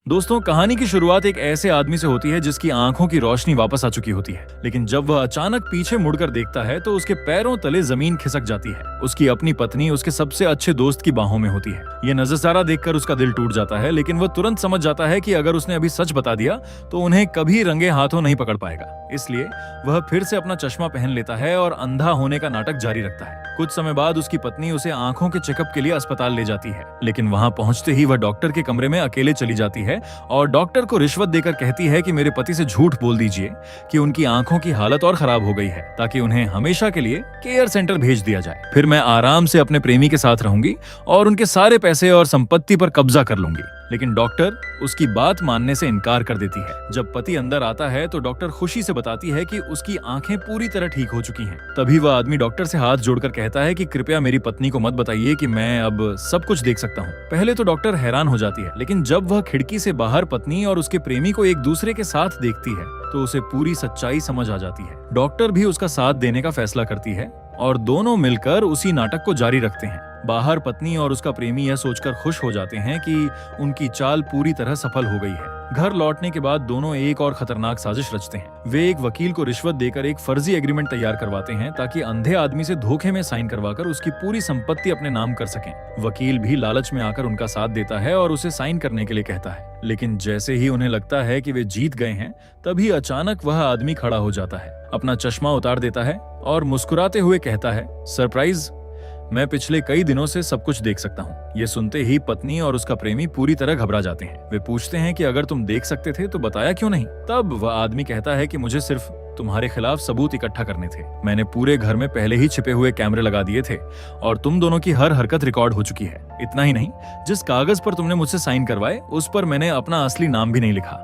दोस्तों, कहानी की शुरुआत एक ऐसे आदमी से होती है जिसकी आंखों की रोशनी वापस आ चुकी होती है, लेकिन जब वह अचानक पीछे मुड़कर देखता है तो उसके पैरों तले जमीन खिसक जाती है। उसकी अपनी पत्नी उसके सबसे अच्छे दोस्त की बाहों में होती है। ये नजराना देखकर उसका दिल टूट जाता है, लेकिन वह तुरंत समझ जाता है कि अगर उसने अभी सच बता दिया तो उन्हें कभी रंगे हाथों नहीं पकड़ पाएगा। इसलिए वह फिर से अपना चश्मा पहन लेता है और अंधा होने का नाटक जारी रखता है। कुछ समय बाद उसकी पत्नी उसे आंखों के चेकअप के लिए अस्पताल ले जाती है, लेकिन वहां पहुंचते ही वह डॉक्टर के कमरे में अकेले चली जाती है और डॉक्टर को रिश्वत देकर कहती है कि मेरे पति से झूठ बोल दीजिए कि उनकी आंखों की हालत और खराब हो गई है, ताकि उन्हें हमेशा के लिए केयर सेंटर भेज दिया जाए। फिर मैं आराम से अपने प्रेमी के साथ रहूंगी और उनके सारे पैसे और संपत्ति पर कब्जा कर लूंगी। लेकिन डॉक्टर उसकी बात मानने से इनकार कर देती है। जब पति अंदर आता है तो डॉक्टर खुशी से बताती है कि उसकी आंखें पूरी तरह ठीक हो चुकी हैं। तभी वह आदमी डॉक्टर से हाथ जोड़कर कहता है कि कृपया मेरी पत्नी को मत बताइए कि मैं अब सब कुछ देख सकता हूँ। पहले तो डॉक्टर हैरान हो जाती है, लेकिन जब वह खिड़की से बाहर पत्नी और उसके प्रेमी को एक दूसरे के साथ देखती है तो उसे पूरी सच्चाई समझ आ जाती है। डॉक्टर भी उसका साथ देने का फैसला करती है और दोनों मिलकर उसी नाटक को जारी रखते हैं। बाहर पत्नी और उसका प्रेमी यह सोचकर खुश हो जाते हैं कि उनकी चाल पूरी तरह सफल हो गई है। घर लौटने के बाद दोनों एक और खतरनाक साजिश रचते हैं। वे एक वकील को रिश्वत देकर एक फर्जी एग्रीमेंट तैयार करवाते हैं ताकि अंधे आदमी से धोखे में साइन करवाकर उसकी पूरी संपत्ति अपने नाम कर सकें। वकील भी लालच में आकर उनका साथ देता है और उसे साइन करने के लिए कहता है, लेकिन जैसे ही उन्हें लगता है कि वे जीत गए हैं, तभी अचानक वह आदमी खड़ा हो जाता है, अपना चश्मा उतार देता है और मुस्कुराते हुए कहता है, सरप्राइज, मैं पिछले कई दिनों से सब कुछ देख सकता हूँ। ये सुनते ही पत्नी और उसका प्रेमी पूरी तरह घबरा जाते हैं। वे पूछते हैं कि अगर तुम देख सकते थे तो बताया क्यों नहीं। तब वह आदमी कहता है कि मुझे सिर्फ तुम्हारे खिलाफ सबूत इकट्ठा करने थे। मैंने पूरे घर में पहले ही छिपे हुए कैमरे लगा दिए थे और तुम दोनों की हर हरकत रिकॉर्ड हो चुकी है। इतना ही नहीं, जिस कागज पर तुमने मुझसे साइन करवाए उस पर मैंने अपना असली नाम भी नहीं लिखा।